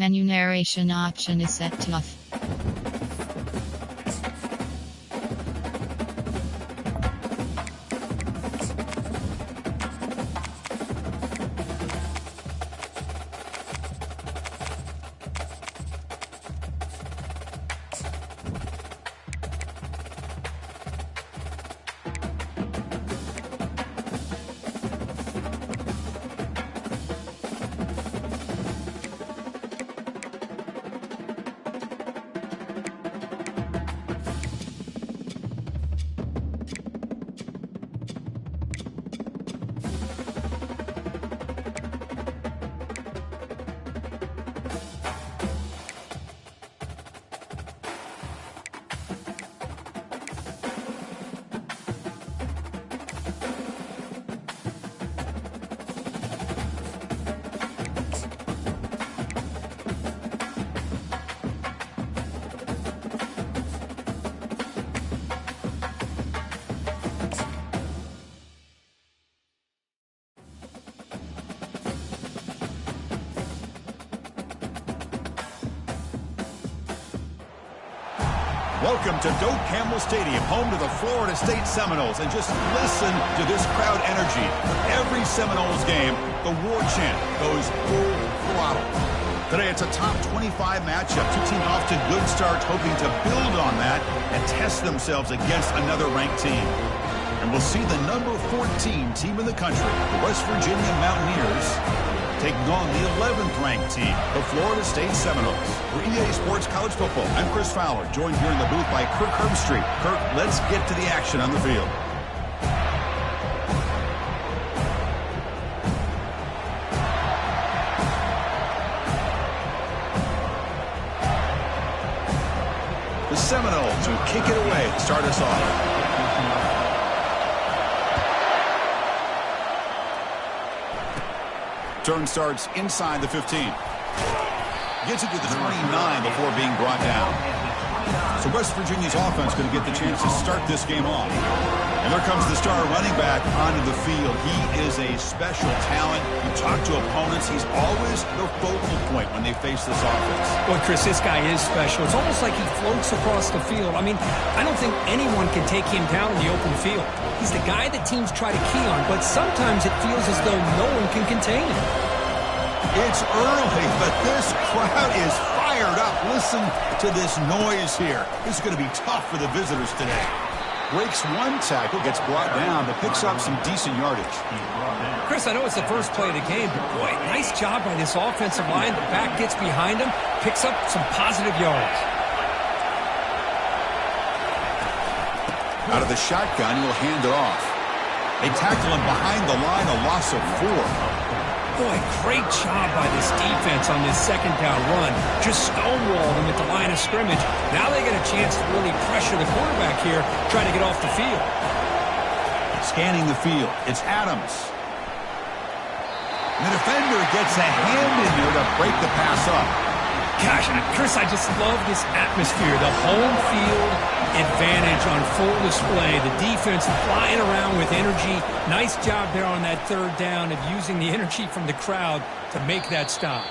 Menu narration option is set to off. Welcome to Doak Campbell Stadium, home to the Florida State Seminoles. And just listen to this crowd energy. Every Seminoles game, the war chant goes full throttle. Today, it's a top 25 matchup. Two teams off to good starts, hoping to build on that and test themselves against another ranked team. And we'll see the number 14 team in the country, the West Virginia Mountaineers, taking on the 11th ranked team, the Florida State Seminoles. For EA Sports College Football, I'm Chris Fowler, joined here in the booth by Kirk Herbstreit. Kirk, let's get to the action on the field. The Seminoles will kick it away to start us off. Turn starts inside the 15. Gets it to the 29 before being brought down. So West Virginia's offense going to get the chance to start this game off. And there comes the star running back onto the field. He is a special talent. You talk to opponents, he's always the focal point when they face this offense. Boy, Chris, this guy is special. It's almost like he floats across the field. I mean, I don't think anyone can take him down in the open field. He's the guy that teams try to key on, but sometimes it feels as though no one can contain him. It's early, but this crowd is fired up. Listen to this noise here. This is going to be tough for the visitors today. Breaks one tackle, gets brought down, but picks up some decent yardage. Chris, I know it's the first play of the game, but boy, nice job by this offensive line. The back gets behind him, picks up some positive yards. Out of the shotgun, he'll hand it off. They tackle him behind the line, a loss of 4. Boy, great job by this defense on this second down run. Just stonewalled him at the line of scrimmage. Now they get a chance to really pressure the quarterback here, trying to get off the field. Scanning the field, it's Adams. The defender gets a hand in there to break the pass up. Gosh, Chris, I just love this atmosphere. The home field advantage on full display. The defense flying around with energy. Nice job there on that third down of using the energy from the crowd to make that stop.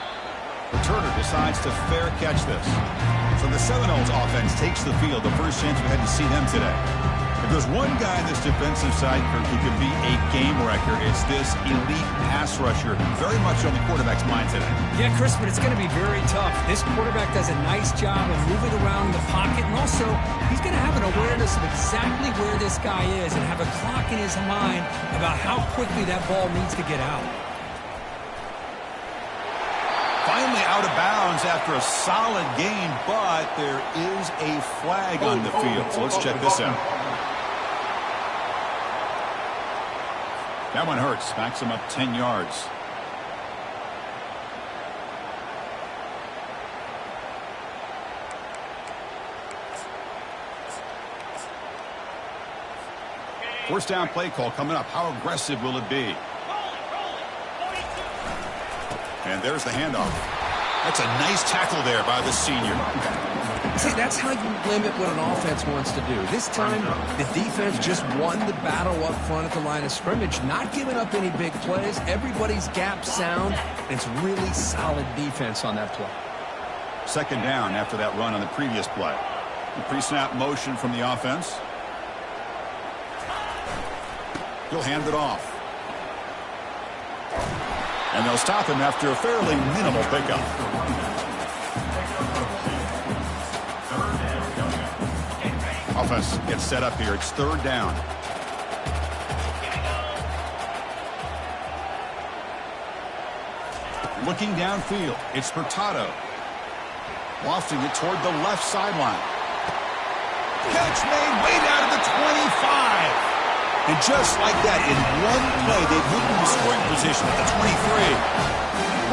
Turner decides to fair catch this. So the Seminoles offense takes the field. The first chance we had to see them today. If there's one guy on this defensive side, Kirk, who could be a game wrecker, it's this elite pass rusher. Very much on the quarterback's mind today. Yeah, Chris, but it's going to be very tough. This quarterback does a nice job of moving around in the pocket, and also he's going to have an awareness of exactly where this guy is and have a clock in his mind about how quickly that ball needs to get out. Finally out of bounds after a solid gain, but there is a flag on the field. So let's check this out. That one hurts. Backs him up 10 yards. First down play call coming up. How aggressive will it be? And there's the handoff. That's a nice tackle there by the senior. See, that's how you limit what an offense wants to do. This time, the defense just won the battle up front at the line of scrimmage, not giving up any big plays. Everybody's gap sound. It's really solid defense on that play. Second down after that run on the previous play. The pre-snap motion from the offense. He'll hand it off. And they'll stop him after a fairly minimal pickup. Offense gets set up here. It's third down. Looking downfield, it's Hurtado. Lofting it toward the left sideline. Catch made way down to the 25. And just like that, in one play, they've moved into scoring position at the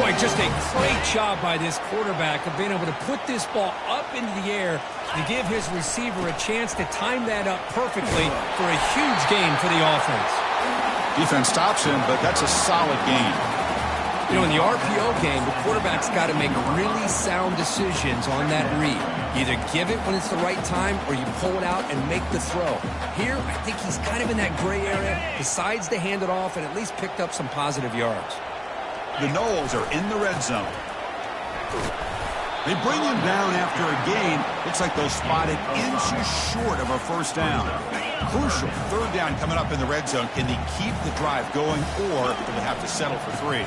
23. Boy, just a great job by this quarterback of being able to put this ball up into the air to give his receiver a chance to time that up perfectly for a huge gain for the offense. Defense stops him, but that's a solid gain. You know, in the RPO game, the quarterback's got to make really sound decisions on that read. Either give it when it's the right time or you pull it out and make the throw. Here, I think he's kind of in that gray area, decides to hand it off and at least picked up some positive yards. The Noles are in the red zone. They bring him down after a gain. Looks like they'll spot it inches short of a first down. Crucial third down coming up in the red zone. Can they keep the drive going, or do they have to settle for 3?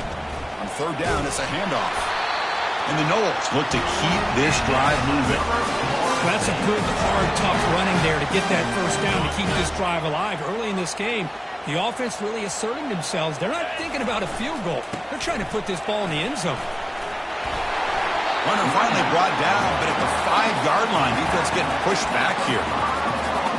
On third down, it's a handoff. And the Noles look to keep this drive moving. Well, that's a good, hard, tough running there to get that first down to keep this drive alive. Early in this game, the offense really asserting themselves. They're not thinking about a field goal. They're trying to put this ball in the end zone. Runner finally brought down, but at the 5-yard line, defense getting pushed back here.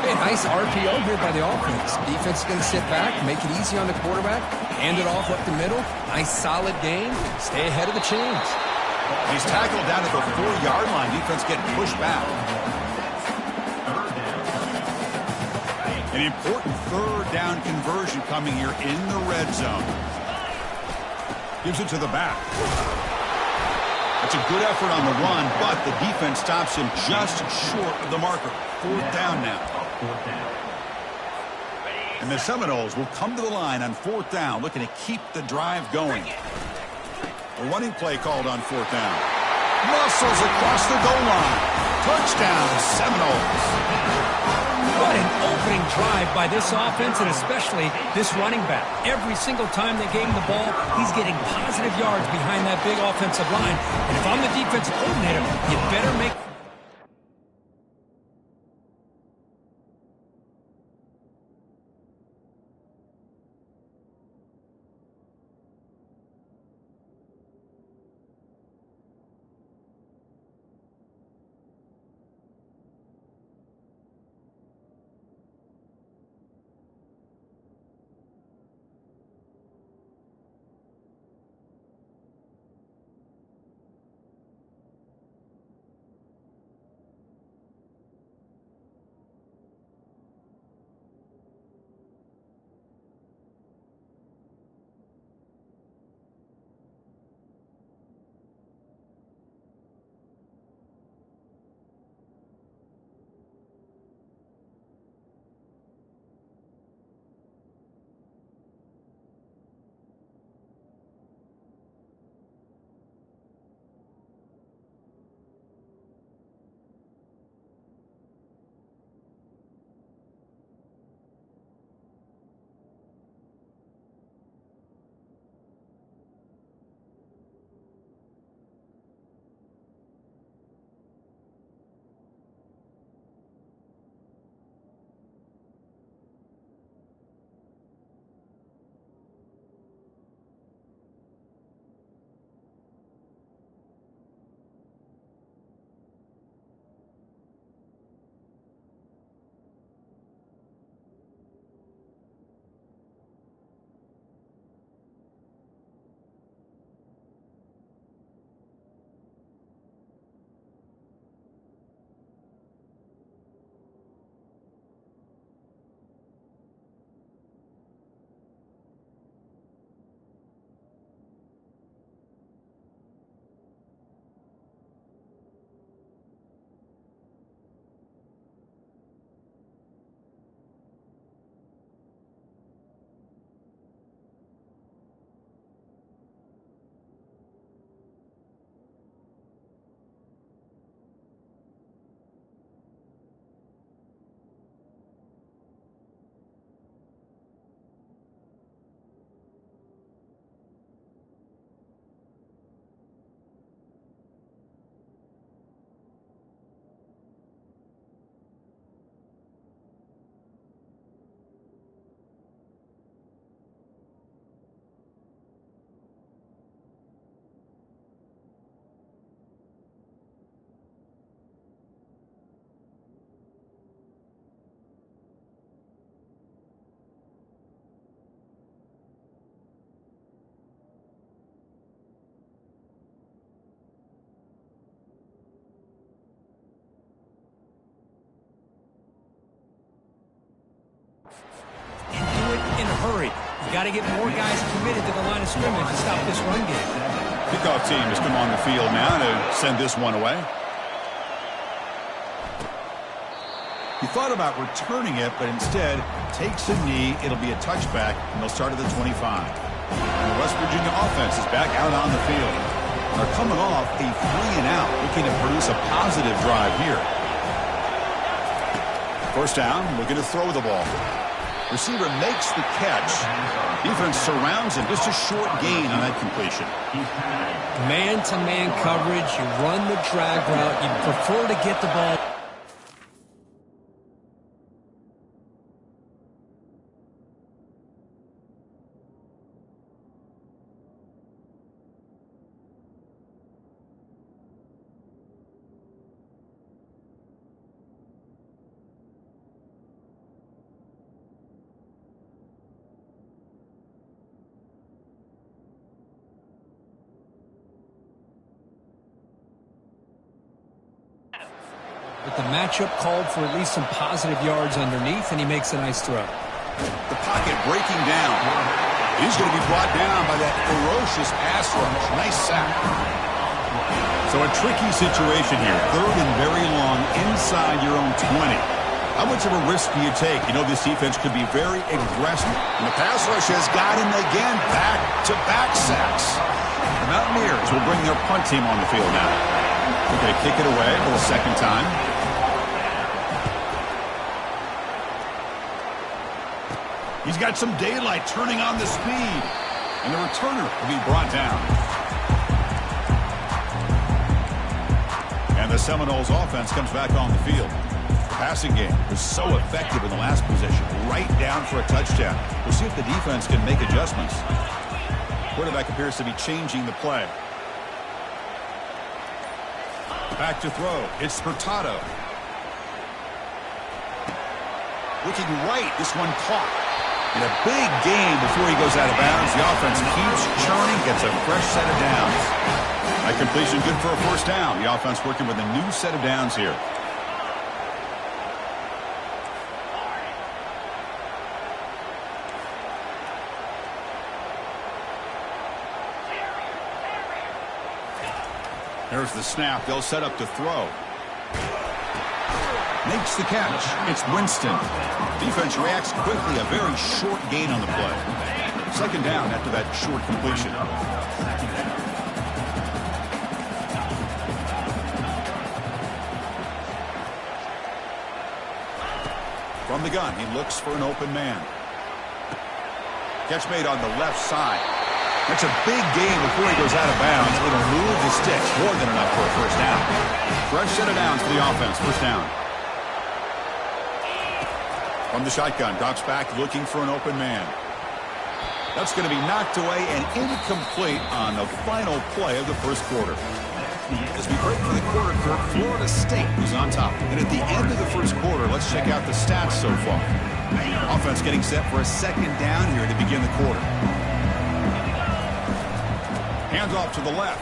Hey, nice RPO here by the offense. Defense is going to sit back, make it easy on the quarterback, hand it off up the middle. Nice solid gain. Stay ahead of the chains. He's tackled down at the 4-yard line. Defense getting pushed back. An important third down conversion coming here in the red zone. Gives it to the back. That's a good effort on the run, but the defense stops him just short of the marker. Fourth down now. And the Seminoles will come to the line on fourth down, looking to keep the drive going. A running play called on fourth down. Muscles across the goal line. Touchdown, Seminoles. What an opening drive by this offense, and especially this running back. Every single time they gave him the ball, he's getting positive yards behind that big offensive line. And if I'm the defensive coordinator, you better make... hurry. You got to get more guys committed to the line of scrimmage to stop this run game. Kickoff team has come on the field now to send this one away. He thought about returning it, but instead takes a knee. It'll be a touchback, and they'll start at the 25. And the West Virginia offense is back out on the field. They're coming off a 3-and-out, looking to produce a positive drive here. First down, looking to throw the ball. Receiver makes the catch. Defense surrounds him. Just a short gain on that completion. Man-to-man coverage. You run the drag route. You prefer to get the ball. But the matchup called for at least some positive yards underneath, and he makes a nice throw. The pocket breaking down. He's going to be brought down by that ferocious pass rush. Nice sack. So a tricky situation here. Third and very long inside your own 20. How much of a risk do you take? You know this defense could be very aggressive. And the pass rush has got him again. Back-to-back sacks. The Mountaineers will bring their punt team on the field now. They're going to kick it away for the second time. He's got some daylight turning on the speed. And the returner will be brought down. And the Seminoles offense comes back on the field. The passing game was so effective in the last possession. Right down for a touchdown. We'll see if the defense can make adjustments. Quarterback appears to be changing the play. Back to throw. It's Furtado. Looking right. This one caught. In a big game before he goes out of bounds. The offense keeps churning, gets a fresh set of downs. That completion good for a first down. The offense working with a new set of downs here. There's the snap. They'll set up to throw. Makes the catch. It's Winston. Defense reacts quickly. A very short gain on the play. Second down after that short completion. From the gun, he looks for an open man. Catch made on the left side. That's a big gain before he goes out of bounds. It'll move the sticks. More than enough for a first down. Fresh set of downs for the offense. First down. From the shotgun, drops back looking for an open man. That's going to be knocked away and incomplete on the final play of the first quarter. As we break for the quarter, Florida State is on top. And at the end of the first quarter, let's check out the stats so far. Offense getting set for a second down here to begin the quarter. Hands off to the left.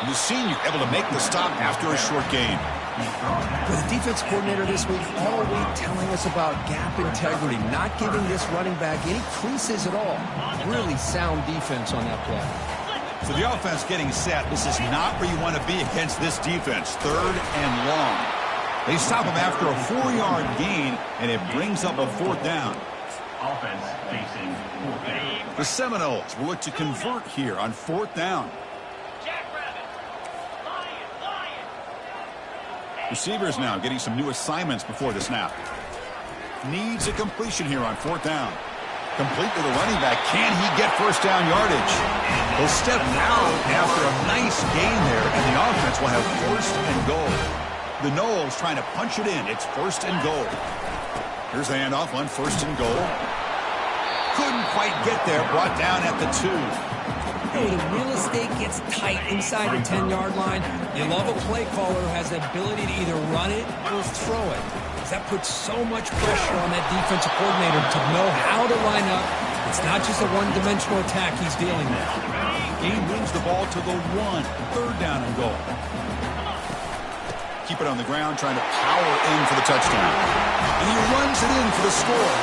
The senior able to make the stop after a short gain. For the defense coordinator this week, all week telling us about gap integrity, not giving this running back any creases at all. Really sound defense on that play. So the offense getting set. This is not where you want to be against this defense. Third and long. They stop him after a 4-yard gain, and it brings up a fourth down. Offense facing fourth down. The Seminoles will look to convert here on fourth down. Receivers now getting some new assignments before the snap. Needs a completion here on fourth down. Complete to the running back. Can he get first down yardage? He'll step out after a nice gain there, and the offense will have first and goal. The Noles trying to punch it in. It's first and goal. Here's the handoff on first and goal. Couldn't quite get there. Brought down at the 2. Hey, the real estate gets tight inside the 10-yard line. You love a play caller who has the ability to either run it or throw it. That puts so much pressure on that defensive coordinator to know how to line up. It's not just a one-dimensional attack he's dealing with. He wins the ball to the 1. Third down and goal. Keep it on the ground, trying to power in for the touchdown. And he runs it in for the score.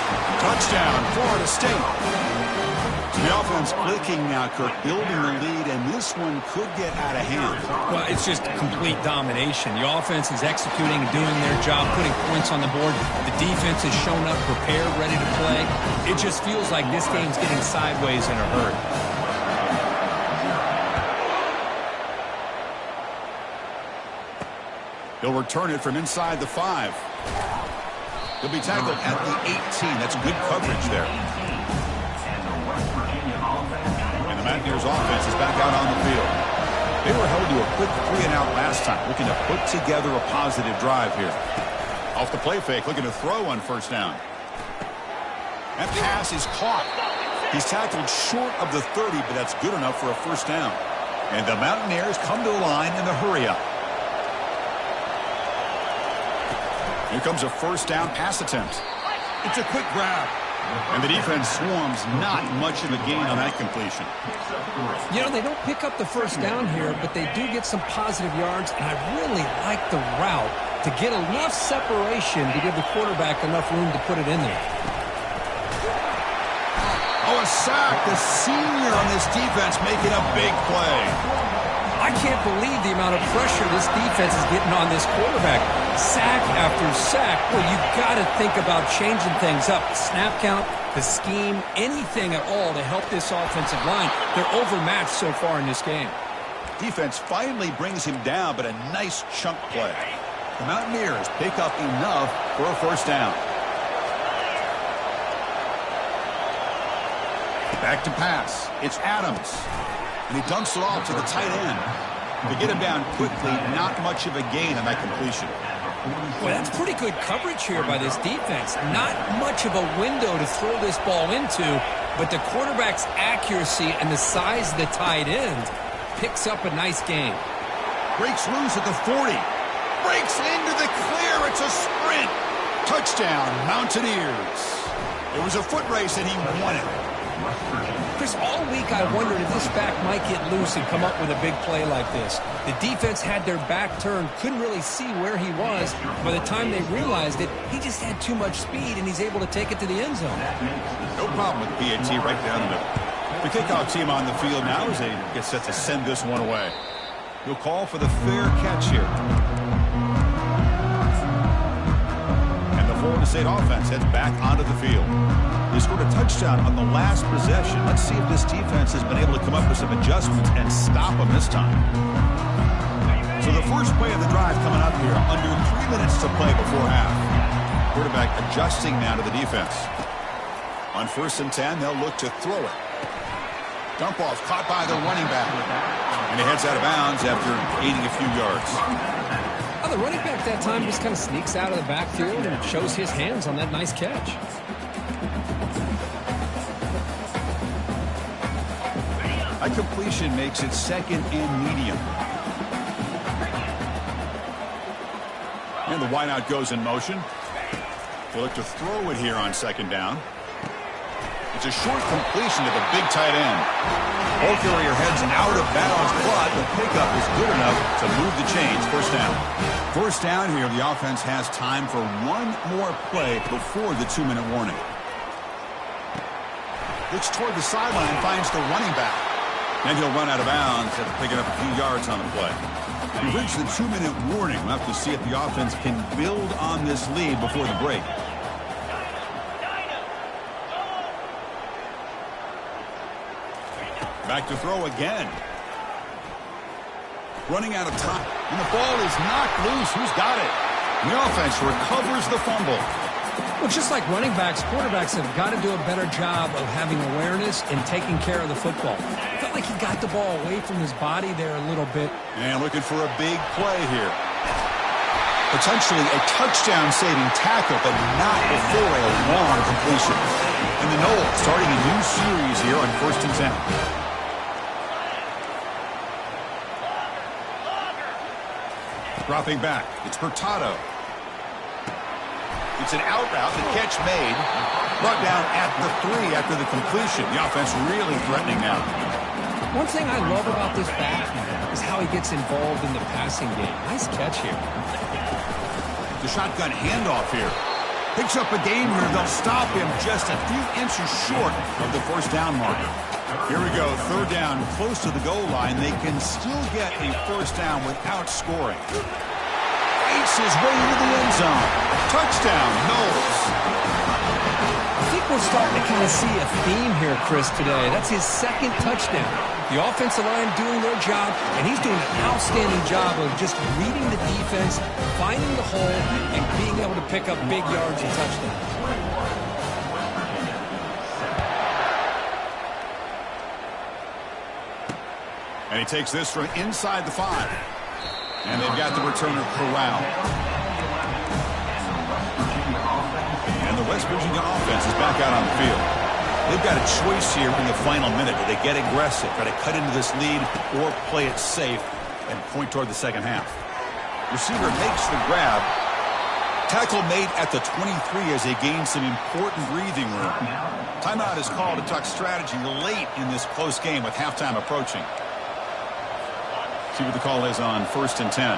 Touchdown, Florida State. So the offense clicking now, Kirk, building the lead, and this one could get out of hand. Well, it's just complete domination. The offense is executing and doing their job, putting points on the board. The defense has shown up, prepared, ready to play. It just feels like this game's getting sideways in a hurry. He'll return it from inside the 5. He'll be tackled at the 18. That's good coverage there. And the Mountaineers offense is back out on the field. They were held to a quick 3-and-out last time, looking to put together a positive drive here. Off the play fake, looking to throw on first down. That pass is caught. He's tackled short of the 30, but that's good enough for a first down. And the Mountaineers come to the line in the hurry-up. Here comes a first down pass attempt. It's a quick grab. And the defense swarms, not much of a gain on that completion. You know, they don't pick up the first down here, but they do get some positive yards, and I really like the route to get enough separation to give the quarterback enough room to put it in there. Oh, a sack. The senior on this defense making a big play. I can't believe the amount of pressure this defense is getting on this quarterback. Sack after sack. Well, you've got to think about changing things up. The snap count, the scheme, anything at all to help this offensive line. They're overmatched so far in this game. Defense finally brings him down, but a nice chunk play. The Mountaineers pick up enough for a first down. Back to pass. It's Adams. And he dumps it off to the tight end. To get him down quickly, not much of a gain on that completion. Well, that's pretty good coverage here by this defense. Not much of a window to throw this ball into, but the quarterback's accuracy and the size of the tight end picks up a nice gain. Breaks loose at the 40. Breaks into the clear. It's a sprint. Touchdown, Mountaineers. It was a foot race and he won it. Chris, all week I wondered if this back might get loose and come up with a big play like this. The defense had their back turned, couldn't really see where he was. By the time they realized it, he just had too much speed, and he's able to take it to the end zone. No problem with PAT right down the middle. The kickoff team on the field now as they get set to send this one away. He'll call for the fair catch here. And the Florida State offense heads back onto the field. They scored a touchdown on the last possession. Let's see if this defense has been able to come up with some adjustments and stop them this time. So the first play of the drive coming up here, under 3 minutes to play before half. Quarterback adjusting now to the defense. On 1st and 10, they'll look to throw it. Dump off caught by the running back. And he heads out of bounds after gaining a few yards. Well, the running back that time just kind of sneaks out of the backfield and shows his hands on that nice catch. A completion makes it 2nd and medium. And the wideout goes in motion. They look to throw it here on 2nd down. It's a short completion to the big tight end. Ball carrier heads out of bounds, but the pickup is good enough to move the chains. First down. First down here, the offense has time for one more play before the 2-minute warning. Looks toward the sideline, finds the running back. And he'll run out of bounds after picking up a few yards on the play. We've reached the 2-minute warning. We'll have to see if the offense can build on this lead before the break. Back to throw again. Running out of time. And the ball is knocked loose. Who's got it? And the offense recovers the fumble. Well, just like running backs, quarterbacks have got to do a better job of having awareness and taking care of the football. I felt like he got the ball away from his body there a little bit. And looking for a big play here. Potentially a touchdown-saving tackle, but not before a long completion. And the Noles starting a new series here on 1st and 10. Dropping back, it's Hurtado. It's an out route, the catch made. Brought down at the 3 after the completion. The offense really threatening now. One thing I love about this back is how he gets involved in the passing game. Nice catch here. The shotgun handoff here. Picks up a gain here. They'll stop him just a few inches short of the first down marker. Here we go, third down, close to the goal line. They can still get a first down without scoring. Fakes his way into the end zone. Touchdown, Knowles. I think we're starting to kind of see a theme here, Chris, today. That's his second touchdown. The offensive line doing their job, and he's doing an outstanding job of just reading the defense, finding the hole, and being able to pick up big yards and touchdowns. And he takes this from inside the 5. And they've got the returner corralled. And the West Virginia offense is back out on the field. They've got a choice here in the final minute. Do they get aggressive, try to cut into this lead, or play it safe and point toward the second half? Receiver makes the grab. Tackle made at the 23 as they gain some important breathing room. Timeout is called to talk strategy late in this close game with halftime approaching. See what the call is on 1st and 10.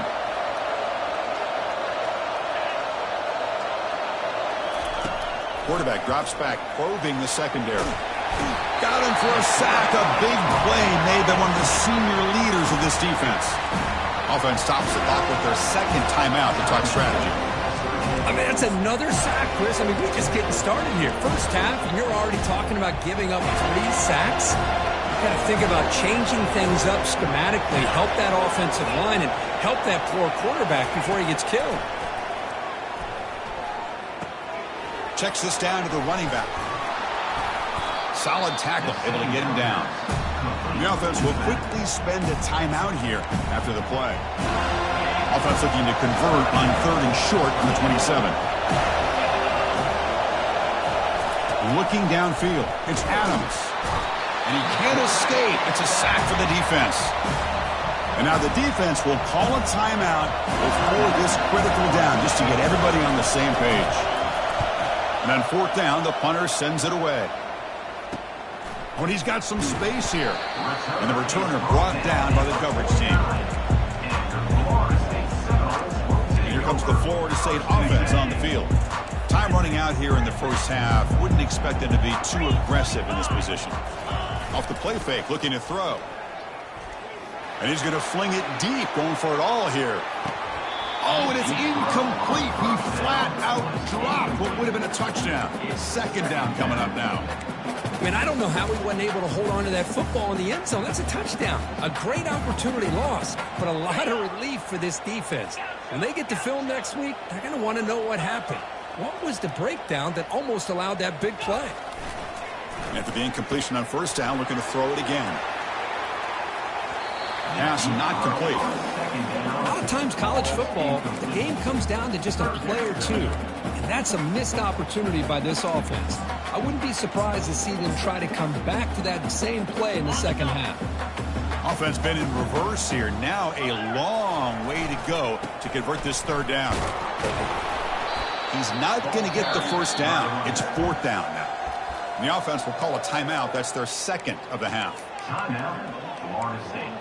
Quarterback drops back, probing the secondary. Got him for a sack. A big play made by one of the senior leaders of this defense. Offense stops the clock with their second timeout to talk strategy. I mean, that's another sack, Chris. I mean, we're just getting started here. First half, and you're already talking about giving up 3 sacks. Got to think about changing things up schematically, help that offensive line, and help that poor quarterback before he gets killed. Checks this down to the running back. Solid tackle, able to get him down. The offense will quickly spend a timeout here after the play. Offense looking to convert on 3rd and short on the 27. Looking downfield, it's Adams. And he can't escape. It's a sack for the defense. And now the defense will call a timeout before this critical down just to get everybody on the same page. And on 4th down, the punter sends it away. But he's got some space here. And the returner brought down by the coverage team. And here comes the Florida State offense on the field. Time running out here in the first half. Wouldn't expect them to be too aggressive in this position. Off the play fake, looking to throw. And he's going to fling it deep, going for it all here. Oh, and it's incomplete. He flat out dropped what would have been a touchdown. 2nd down coming up now. I mean, I don't know how he wasn't able to hold on to that football in the end zone. That's a touchdown. A great opportunity lost, but a lot of relief for this defense. When they get to film next week, they're going to want to know what happened. What was the breakdown that almost allowed that big play? After the incompletion on 1st down, looking to throw it again. Pass not complete. A lot of times college football, the game comes down to just a play or two. And that's a missed opportunity by this offense. I wouldn't be surprised to see them try to come back to that same play in the second half. Offense been in reverse here. Now a long way to go to convert this 3rd down. He's not going to get the first down. It's 4th down now. And the offense will call a timeout. That's their 2nd of the half. Timeout, Florida State.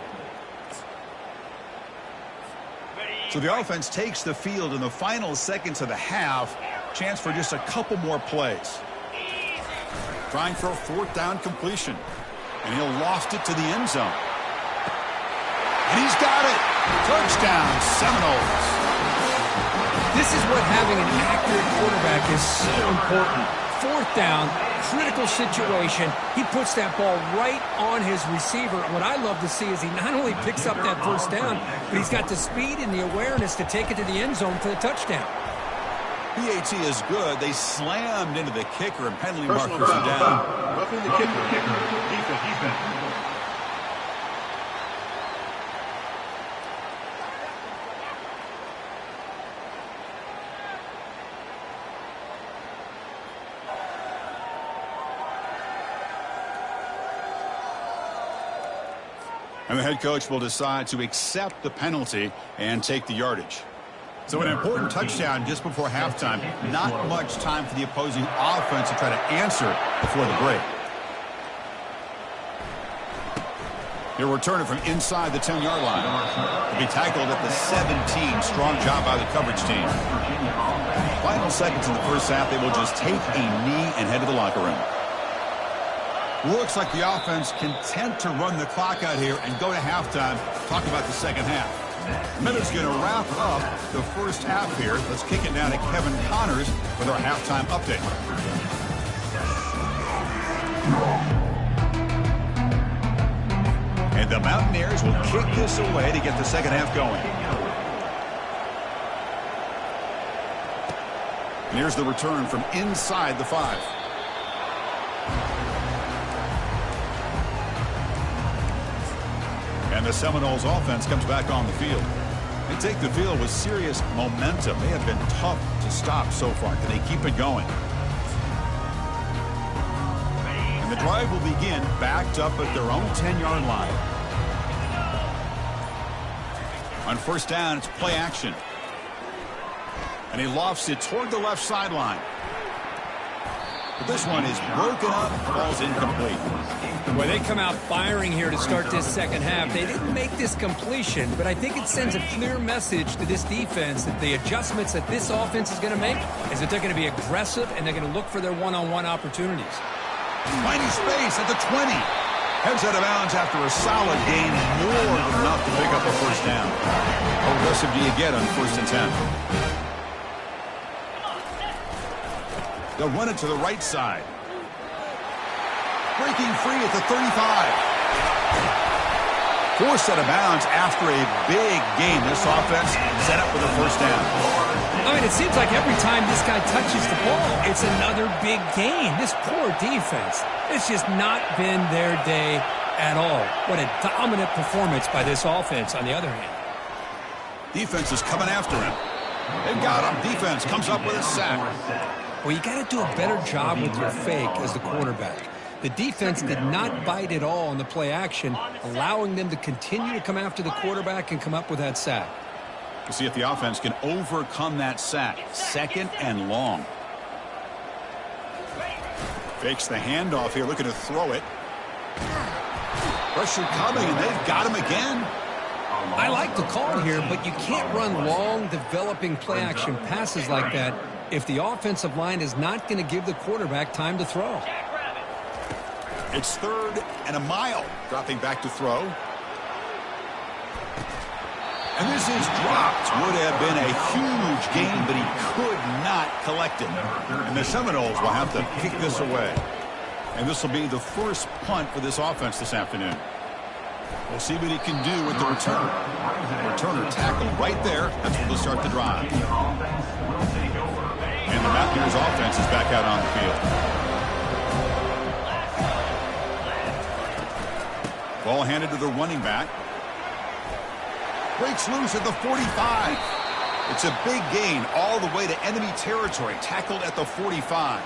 So the offense takes the field in the final seconds of the half. Chance for just a couple more plays. Trying for a 4th down completion. And he'll loft it to the end zone. And he's got it. Touchdown, Seminoles. This is what having an accurate quarterback is so important. 4th down, critical situation. He puts that ball right on his receiver. What I love to see is he not only picks up that first down, but he's got the speed and the awareness to take it to the end zone for the touchdown. PAT is good. They slammed into the kicker and penalty markers are down. Roughing the kicker. Defense. And the head coach will decide to accept the penalty and take the yardage. So an important touchdown just before halftime. Not much time for the opposing offense to try to answer before the break. He'll return it from inside the 10-yard line. He'll be tackled at the 17. Strong job by the coverage team. Final seconds in the first half, they will just take a knee and head to the locker room. Looks like the offense content to run the clock out here and go to halftime. Talk about the second half. Minutes going to wrap up the first half here. Let's kick it down to Kevin Connors with our halftime update. And the Mountaineers will kick this away to get the second half going. And here's the return from inside the 5. And the Seminoles offense comes back on the field. They take the field with serious momentum. They have been tough to stop so far. Can they keep it going? And the drive will begin backed up at their own 10-yard line. On first down, it's play action. And he lofts it toward the left sideline. But this one is broken up, falls incomplete. Well, they come out firing here to start this second half. They didn't make this completion, but I think it sends a clear message to this defense that the adjustments that this offense is going to make is that they're going to be aggressive and they're going to look for their one-on-one opportunities. Finding space at the 20. Heads out of bounds after a solid gain, more than enough to pick up a first down. How aggressive do you get on first and 10? They'll run it to the right side. Breaking free at the 35. Forced out of bounds after a big gain. This offense set up with a first down. I mean, it seems like every time this guy touches the ball, it's another big gain. This poor defense, it's just not been their day at all. What a dominant performance by this offense on the other hand. Defense is coming after him. They've got him. Defense comes up with a sack. Well, you got to do a better job with your fake as the quarterback. The defense did not bite at all on the play action, allowing them to continue to come after the quarterback and come up with that sack. We'll see if the offense can overcome that sack. Second and long. Fakes the handoff here, looking to throw it. Pressure coming, and they've got him again. I like the call here, but you can't run long, developing play-action passes like that if the offensive line is not going to give the quarterback time to throw. It's 3rd and a mile. Dropping back to throw. And this is dropped. Would have been a huge gain, but he could not collect it. And the Seminoles will have to kick this away. And this will be the first punt for this offense this afternoon. We'll see what he can do with the return. Returner tackled right there. That's what will start the drive. And the Mountaineers offense is back out on the field. Ball handed to the running back. Breaks loose at the 45. It's a big gain all the way to enemy territory. Tackled at the 45.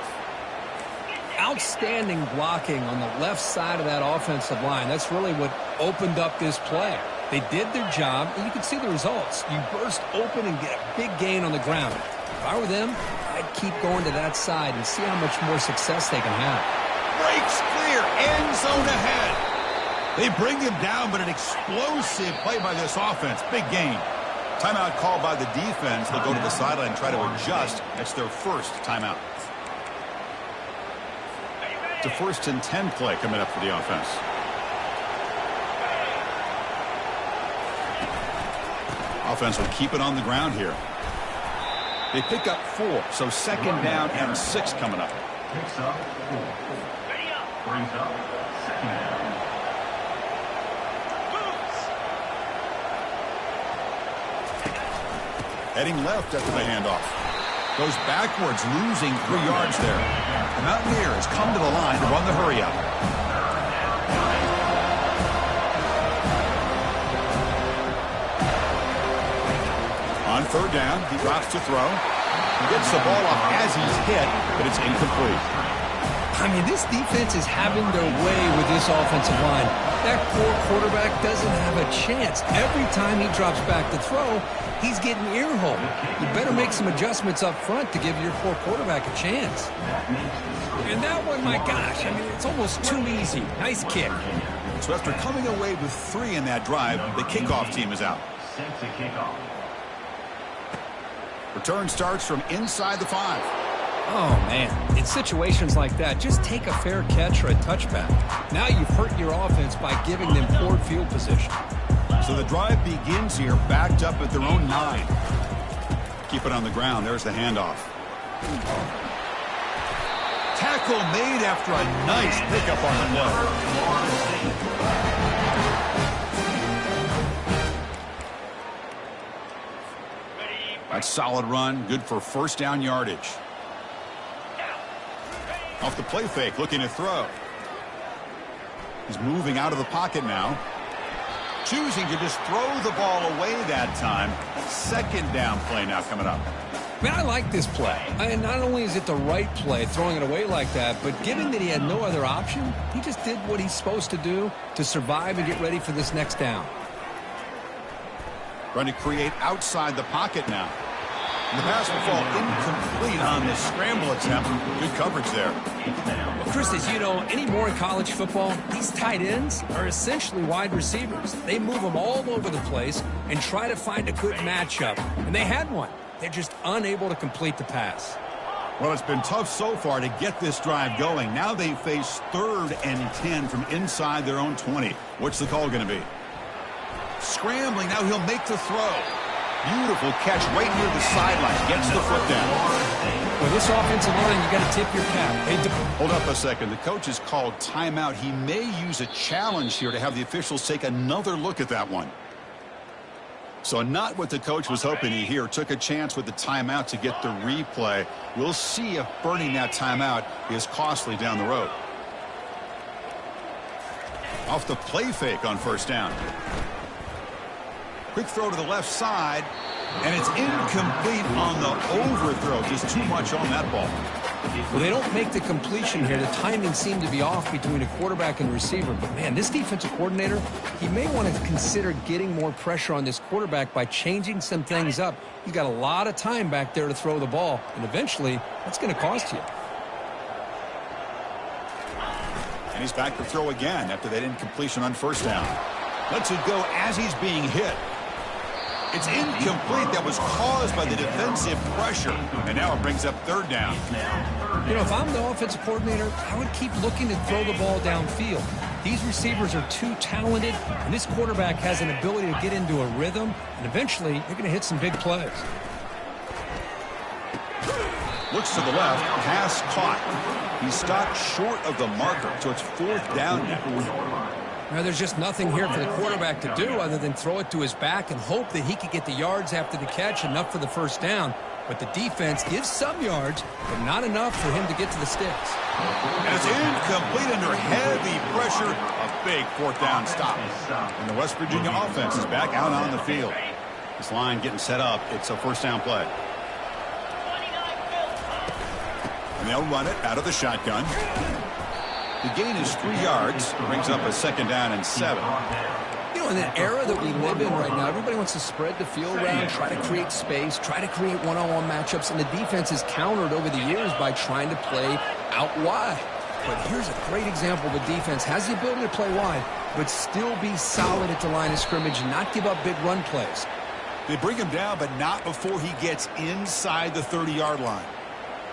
Outstanding blocking on the left side of that offensive line. That's really what opened up this play. They did their job, and you can see the results. You burst open and get a big gain on the ground. If I were them, I'd keep going to that side and see how much more success they can have. Breaks clear. End zone ahead. They bring him down, but an explosive play by this offense. Big gain. Timeout called by the defense. They'll go to the sideline and try to adjust. That's their first timeout. It's a 1st and 10 play coming up for the offense. Offense will keep it on the ground here. They pick up 4, so 2nd down and 6 coming up. Picks up 4. Brings up 2nd down. Heading left after the handoff. Goes backwards, losing 3 yards there. The Mountaineers come to the line to run the hurry up. On 3rd down, he drops to throw. He gets the ball off as he's hit, but it's incomplete. I mean, this defense is having their way with this offensive line. That poor quarterback doesn't have a chance. Every time he drops back to throw, he's getting ear-hole. You better make some adjustments up front to give your poor quarterback a chance. And that one, my gosh, I mean, it's almost too easy. Nice kick. So after coming away with 3 in that drive, the kickoff team is out. Set to kick off. Return starts from inside the 5. Oh, man. In situations like that, just take a fair catch or a touchback. Now you've hurt your offense by giving them poor field position. So the drive begins here, backed up at their own 9. Keep it on the ground. There's the handoff. Tackle made after a nice pickup on the play. That's solid run, good for first down yardage. Off the play fake, looking to throw. He's moving out of the pocket now. Choosing to just throw the ball away that time. Second down play now coming up. Man, I like this play. And not only is it the right play, throwing it away like that, but given that he had no other option, he just did what he's supposed to do to survive and get ready for this next down. Trying to create outside the pocket now. And the pass will fall incomplete on the scramble attempt. Good coverage there. Well, Chris, as you know, anymore in college football, these tight ends are essentially wide receivers. They move them all over the place and try to find a good matchup. And they had one. They're just unable to complete the pass. Well, it's been tough so far to get this drive going. Now they face 3rd and 10 from inside their own 20. What's the call going to be? Scrambling. Now he'll make the throw. Beautiful catch right near the sideline. Gets the foot down. With this offensive line, you got to tip your cap. Hold up a second. The coach has called timeout. He may use a challenge here to have the officials take another look at that one. So not what the coach was hoping to hear. Took a chance with the timeout to get the replay. We'll see if burning that timeout is costly down the road. Off the play fake on first down. Quick throw to the left side, and it's incomplete on the overthrow. Just too much on that ball. Well, they don't make the completion here. The timing seemed to be off between a quarterback and receiver. But, man, this defensive coordinator, he may want to consider getting more pressure on this quarterback by changing some things up. He's got a lot of time back there to throw the ball, and eventually that's going to cost you. And he's back to throw again after that incompletion on first down. Lets it go as he's being hit. It's incomplete. That was caused by the defensive pressure. And now it brings up 3rd down. You know, if I'm the offensive coordinator, I would keep looking to throw the ball downfield. These receivers are too talented, and this quarterback has an ability to get into a rhythm, and eventually they're going to hit some big plays. Looks to the left. Pass caught. He stopped short of the marker, so it's 4th down now. Now, there's just nothing here for the quarterback to do other than throw it to his back and hope that he could get the yards after the catch, enough for the first down. But the defense gives some yards, but not enough for him to get to the sticks. And it's incomplete under heavy pressure. A big 4th down stop. And the West Virginia offense is back out on the field. This line getting set up. It's a first down play. And they'll run it out of the shotgun. The gain is 3 yards. Brings up a 2nd down and 7. You know, in the era that we live in right now, everybody wants to spread the field around, try to create space, try to create one-on-one matchups, and the defense is countered over the years by trying to play out wide. But here's a great example of a defense has the ability to play wide, but still be solid at the line of scrimmage and not give up big run plays. They bring him down, but not before he gets inside the 30-yard line.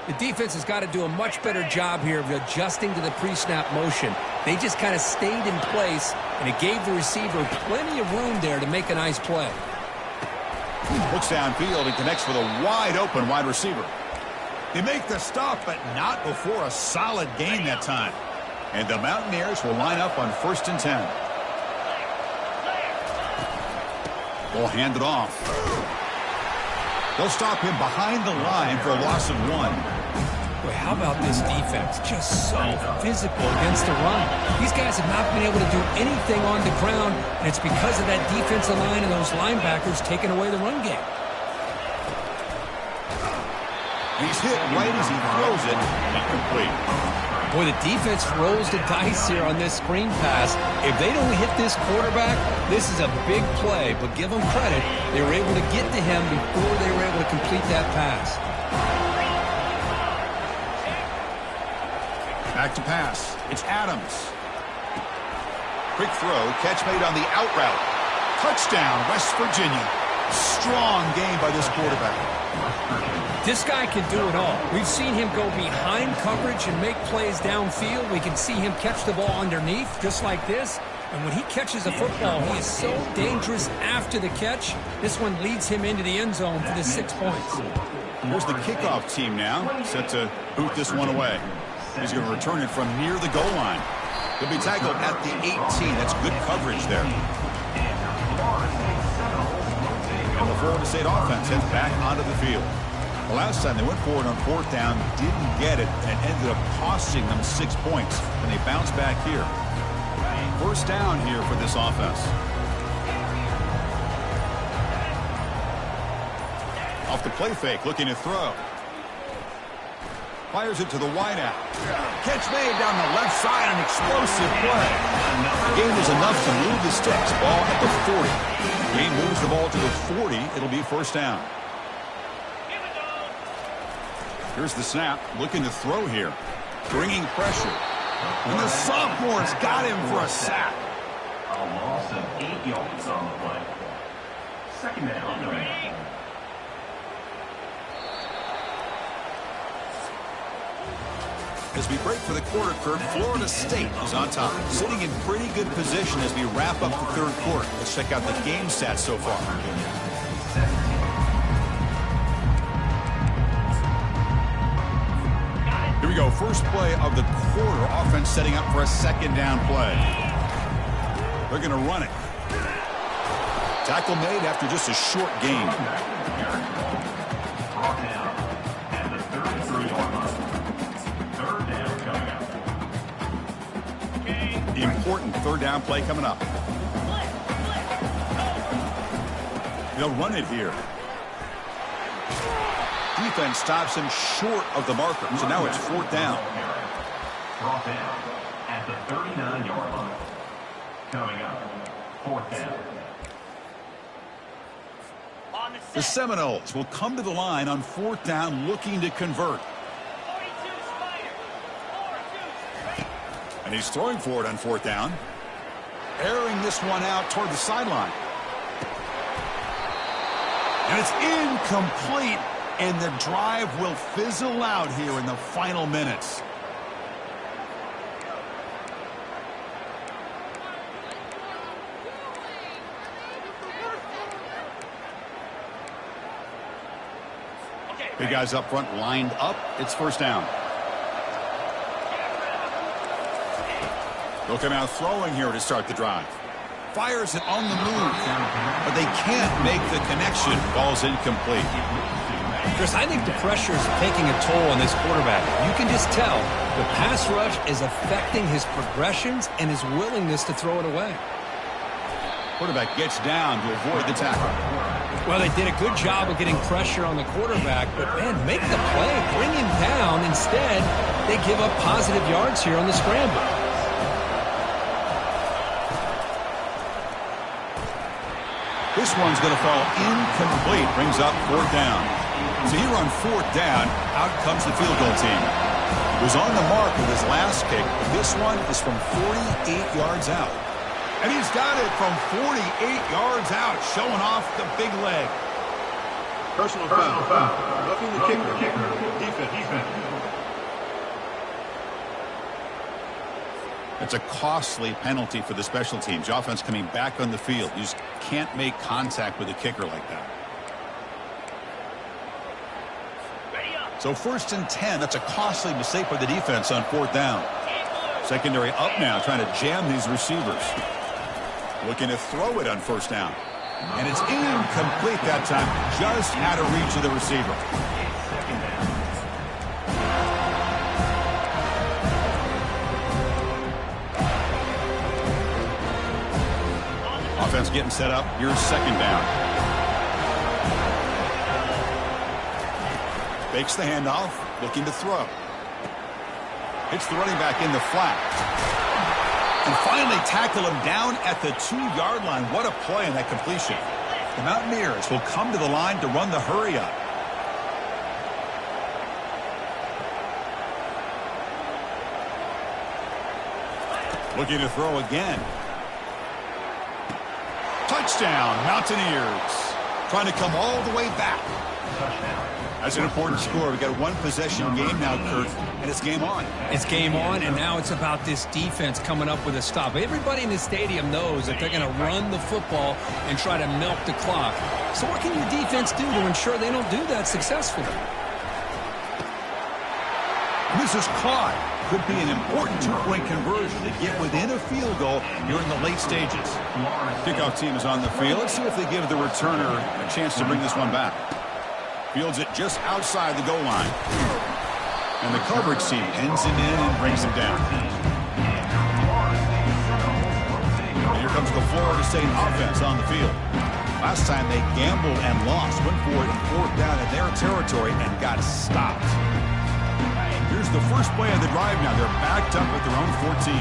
The defense has got to do a much better job here of adjusting to the pre-snap motion. They just kind of stayed in place, and it gave the receiver plenty of room there to make a nice play. Looks downfield and connects with a wide-open wide receiver. They make the stop, but not before a solid gain that time. And the Mountaineers will line up on 1st and 10. Ball handed off. They'll stop him behind the line for a loss of 1. Boy, how about this defense? Just so physical against the run. These guys have not been able to do anything on the ground, and it's because of that defensive line and those linebackers taking away the run game. He's hit right as he throws it. Incomplete. Boy, the defense rolls the dice here on this screen pass. If they don't hit this quarterback, this is a big play. But give them credit, they were able to get to him before they were able to complete that pass. Back to pass. It's Adams. Quick throw. Catch made on the out route. Touchdown, West Virginia. Strong game by this quarterback. This guy can do it all. We've seen him go behind coverage and make plays downfield. We can see him catch the ball underneath, just like this. And when he catches a football, he is so dangerous after the catch. This one leads him into the end zone for the 6 points. Here's the kickoff team now, set to boot this one away. He's going to return it from near the goal line. He'll be tackled at the 18. That's good coverage there. And the Florida State offense heads back onto the field. The last time they went for it on fourth down, didn't get it, and it ended up costing them 6 points. And they bounce back here. First down here for this offense. Off the play fake, looking to throw. Fires it to the wideout. Catch made down the left side, an explosive play. The game is enough to move the sticks. Ball at the 40. Game moves the ball to the 40. It'll be first down. Here's the snap, looking to throw here. Bringing pressure. And the sophomore's got him for a sack. A loss of 8 yards on the play. Second down. As we break for the quarter, Kurt, Florida State is on top, sitting in pretty good position as we wrap up the third quarter. Let's check out the game stats so far. Here we go, first play of the quarter. Offense setting up for a second down play. They're going to run it. Tackle made after just a short gain. Brought down at the 33-yard line. Third down coming up. The important third down play coming up. They'll run it here. Defense stops him short of the marker, so now it's fourth down. Brought down at the 39-yard line. Coming up, fourth down. The Seminoles will come to the line on fourth down looking to convert. And he's throwing for it on fourth down. Airing this one out toward the sideline. And it's incomplete, and the drive will fizzle out here in the final minutes. Big guys up front lined up. It's first down. Looking out throwing here to start the drive. Fires it on the move, but they can't make the connection. Ball's incomplete. Chris, I think the pressure is taking a toll on this quarterback. You can just tell the pass rush is affecting his progressions and his willingness to throw it away. Quarterback gets down to avoid the tackle. Well, they did a good job of getting pressure on the quarterback, but, man, make the play. Bring him down. Instead, they give up positive yards here on the scramble. This one's going to fall incomplete. Brings up fourth down. So here on fourth down, out comes the field goal team. He was on the mark with his last kick. This one is from 48 yards out. And he's got it from 48 yards out, showing off the big leg. Personal foul. Roughing the kicker. Defense. It's a costly penalty for the special teams. The offense coming back on the field. You just can't make contact with a kicker like that. So first and 10. That's a costly mistake by the defense on fourth down. Secondary up now, trying to jam these receivers. Looking to throw it on first down. And it's incomplete that time. Just out of reach of the receiver. Offense getting set up. Here's second down. Fakes the handoff. Looking to throw. Hits the running back in the flat. And finally tackle him down at the 2-yard line. What a play in that completion. The Mountaineers will come to the line to run the hurry up. Looking to throw again. Touchdown, Mountaineers. trying to come all the way back. That's an important score. We've got a one-possession game now, Kurt, and it's game on. It's game on, and now it's about this defense coming up with a stop. Everybody in the stadium knows that they're going to run the football and try to milk the clock. So what can your defense do to ensure they don't do that successfully? This is caught. Could be an important two-point conversion to get within a field goal during the late stages. Kickoff team is on the field. Let's see if they give the returner a chance to bring this one back. Fields it just outside the goal line. And the coverage team ends him in and brings him down. And here comes the Florida State offense on the field. Last time they gambled and lost. Went for it in fourth down in their territory and got stopped. Here's the first play of the drive now. They're backed up at their own 14.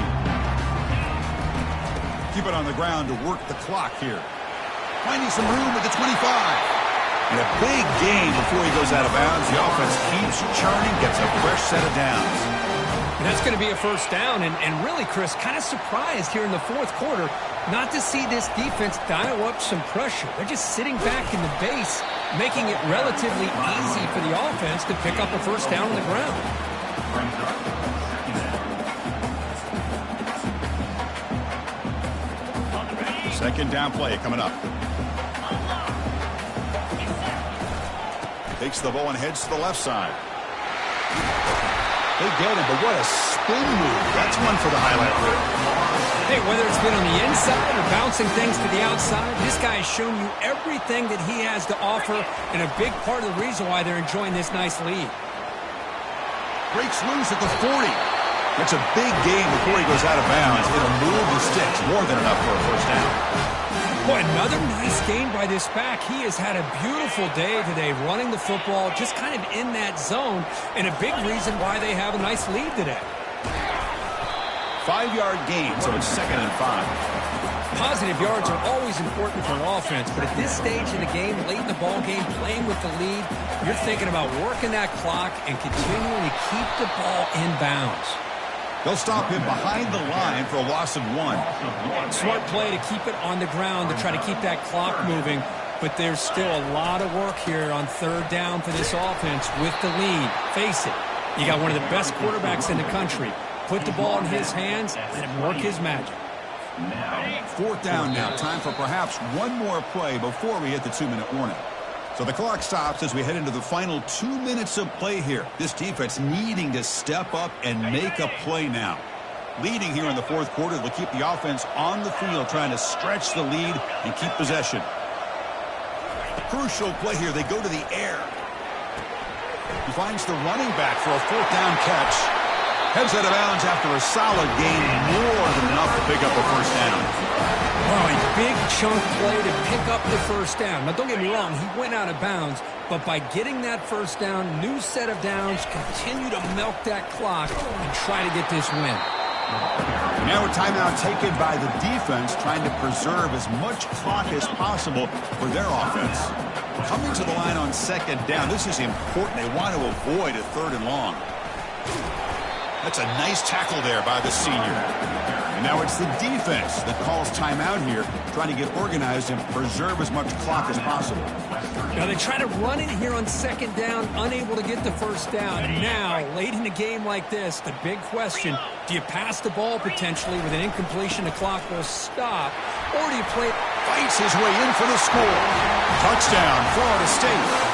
Keep it on the ground to work the clock here. Finding some room at the 25. And a big gain before he goes out of bounds. The offense keeps churning, gets a fresh set of downs. And that's going to be a first down. And really, Chris, kind of surprised here in the fourth quarter not to see this defense dial up some pressure. They're just sitting back in the base, making it relatively easy for the offense to pick up a first down on the ground. Second down play coming up. Takes the ball and heads to the left side. They get him, but what a spin move. That's one for the highlight reel. Hey, whether it's been on the inside or bouncing things to the outside, this guy has shown you everything that he has to offer, and a big part of the reason why they're enjoying this nice lead. Breaks loose at the 40. It's a big gain before he goes out of bounds. It'll move the sticks. More than enough for a first down. Boy, another nice gain by this back. He has had a beautiful day today running the football, just kind of in that zone, and a big reason why they have a nice lead today. 5-yard gain, so it's 2nd and 5. Positive yards are always important for an offense, but at this stage in the game, late in the ball game, playing with the lead, you're thinking about working that clock and continuing to keep the ball in bounds. They'll stop him behind the line for a loss of 1. Smart play to keep it on the ground to try to keep that clock moving, but there's still a lot of work here on third down for this offense with the lead. Face it, you got one of the best quarterbacks in the country. Put the ball in his hands, let him work his magic. Fourth down now. Time for perhaps one more play before we hit the 2-minute warning. So the clock stops as we head into the final 2 minutes of play here. This defense needing to step up and make a play now. Leading here in the fourth quarter, they'll keep the offense on the field, trying to stretch the lead and keep possession. Crucial play here. They go to the air. He finds the running back for a fourth down catch. Heads out of bounds after a solid gain, more than enough to pick up a first down. Oh, a big chunk play to pick up the first down. Now, don't get me wrong, he went out of bounds, but by getting that first down, new set of downs, continue to milk that clock and try to get this win. Now a timeout taken by the defense, trying to preserve as much clock as possible for their offense. Coming to the line on second down, this is important. They want to avoid a 3rd and long. That's a nice tackle there by the senior. And now it's the defense that calls timeout here, trying to get organized and preserve as much clock as possible. Now they try to run it here on second down, unable to get the first down. And now, late in a game like this, the big question, do you pass the ball potentially with an incompletion? The clock will stop. Or do you play? Fights his way in for the score. Touchdown, Florida State.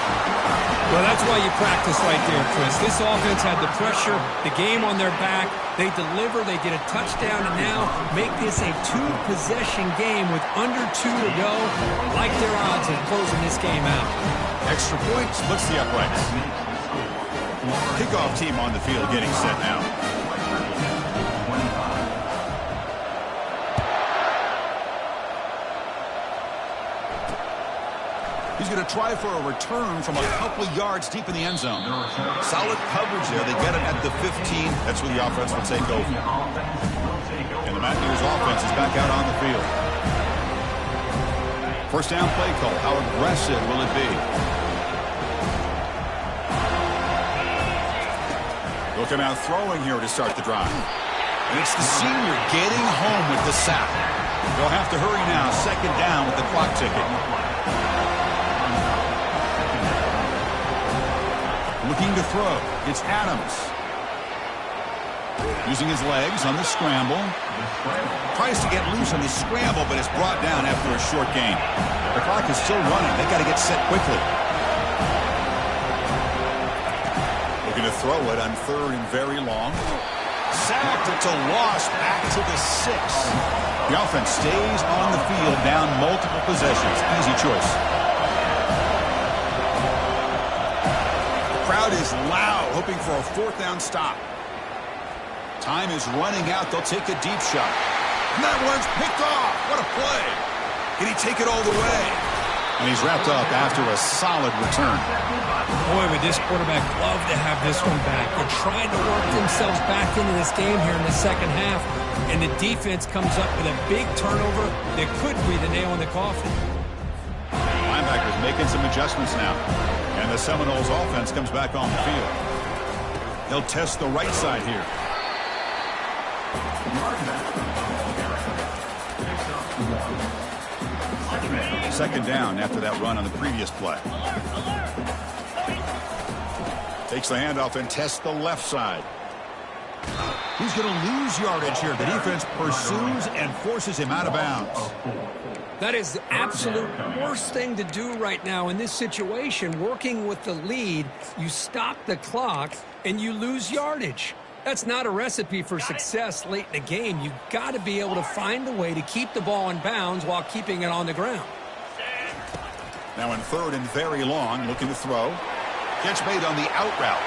Well, that's why you practice right there, Chris. This offense had the pressure, the game on their back. They deliver, they get a touchdown, and now make this a 2-possession game with under 2 to go. Like their odds of closing this game out. Extra point splits the uprights. Kickoff team on the field getting set now. He's going to try for a return from a couple yards deep in the end zone. Solid coverage there. They get him at the 15. That's where the offense will take over. And the Mountaineers offense is back out on the field. First down play call. How aggressive will it be? They'll come out throwing here to start the drive. And it's the senior getting home with the sack. They'll have to hurry now. Second down with the clock ticking. Looking to throw. It's Adams. Using his legs on the scramble. Tries to get loose on the scramble, but is brought down after a short gain. The clock is still running. They got to get set quickly. Looking to throw it on 3rd and very long. Sacked. It's a loss back to the 6. The offense stays on the field, down multiple possessions. Easy choice. The crowd is loud, hoping for a 4th down stop. Time is running out. They'll take a deep shot. And that one's picked off. What a play. Can he take it all the way? And he's wrapped up after a solid return. Boy, would this quarterback love to have this one back. They're trying to work themselves back into this game here in the second half. And the defense comes up with a big turnover that could be the nail in the coffin. Linebackers making some adjustments now. And the Seminoles offense comes back on the field. They'll test the right side here. 2nd down after that run on the previous play. Takes the handoff and tests the left side. He's going to lose yardage here. The defense pursues and forces him out of bounds. That is the absolute worst thing to do right now in this situation. Working with the lead, you stop the clock and you lose yardage. That's not a recipe for success late in the game. You've got to be able to find a way to keep the ball in bounds while keeping it on the ground. Now in 3rd and very long, looking to throw. Catch made on the out route.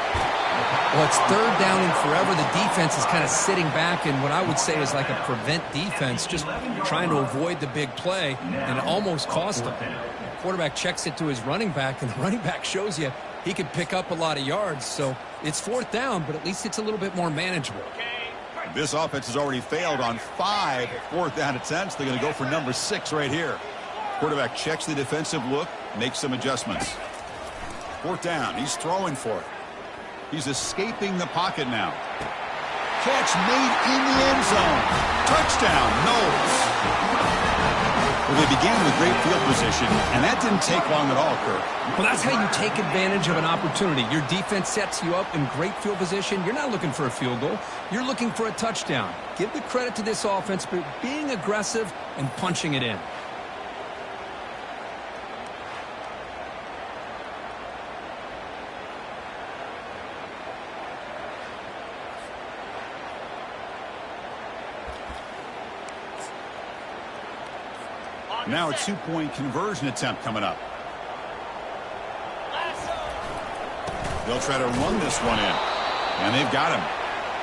Well, it's 3rd down and forever. The defense is kind of sitting back in what I would say is like a prevent defense, just trying to avoid the big play, and it almost cost them. The quarterback checks it to his running back, and the running back shows you he could pick up a lot of yards. So it's 4th down, but at least it's a little bit more manageable. This offense has already failed on 5 4th down attempts. They're going to go for number 6 right here. Quarterback checks the defensive look, makes some adjustments. 4th down. He's throwing for it. He's escaping the pocket now. Catch made in the end zone. Touchdown, Noles. Well, they began with great field position, and that didn't take long at all, Kirk. Well, that's how you take advantage of an opportunity. Your defense sets you up in great field position. You're not looking for a field goal. You're looking for a touchdown. Give the credit to this offense for being aggressive and punching it in. Now a 2-point conversion attempt coming up. They'll try to run this one in. And they've got him.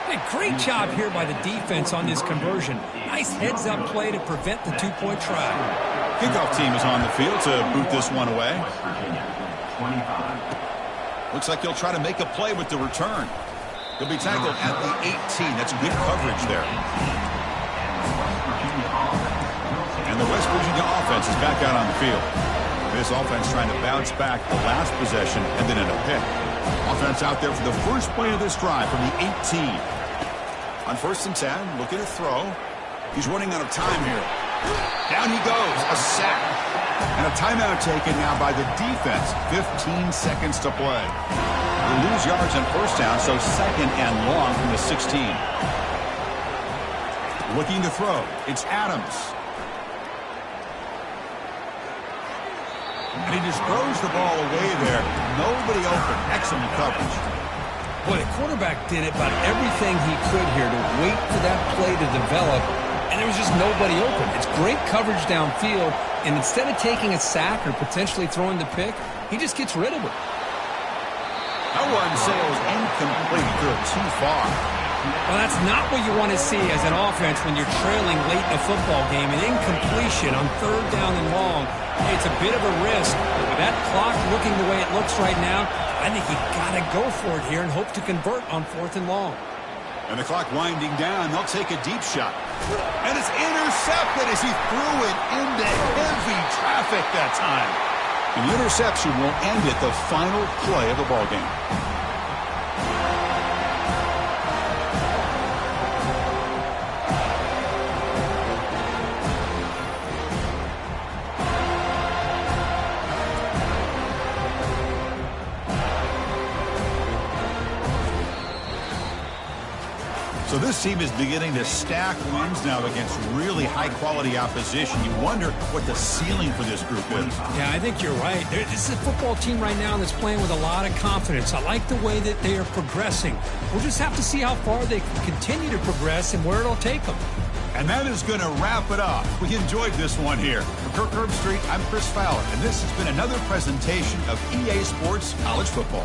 Hey, great job here by the defense on this conversion. Nice heads-up play to prevent the 2-point try. Kickoff team is on the field to boot this one away. Looks like he'll try to make a play with the return. He'll be tackled at the 18. That's good coverage there. And the West Virginia offense is back out on the field. This offense trying to bounce back the last possession and then in a pick. Offense out there for the first play of this drive from the 18. On 1st and 10, looking to throw. He's running out of time here. Down he goes, a sack. And a timeout taken now by the defense. 15 seconds to play. They lose yards on 1st down, so 2nd and long from the 16. Looking to throw. It's Adams. And he just throws the ball away there. Nobody open. Excellent coverage. Boy, the quarterback did about everything he could here to wait for that play to develop, and there was just nobody open. It's great coverage downfield, and instead of taking a sack or potentially throwing the pick, he just gets rid of it. That one sails incomplete. Threw it too far. Well, that's not what you want to see as an offense when you're trailing late in a football game. An incompletion on 3rd down and long. It's a bit of a risk. With that clock looking the way it looks right now, I think you got to go for it here and hope to convert on 4th and long. And the clock winding down. They'll take a deep shot. And it's intercepted as he threw it into heavy traffic that time. And the interception will end it, the final play of the ballgame. So this team is beginning to stack wins now against really high-quality opposition. You wonder what the ceiling for this group is. Yeah, I think you're right. This is a football team right now that's playing with a lot of confidence. I like the way that they are progressing. We'll just have to see how far they can continue to progress and where it'll take them. And that is going to wrap it up. We enjoyed this one here. For Kirk Herbstreit, I'm Chris Fowler, and this has been another presentation of EA Sports College Football.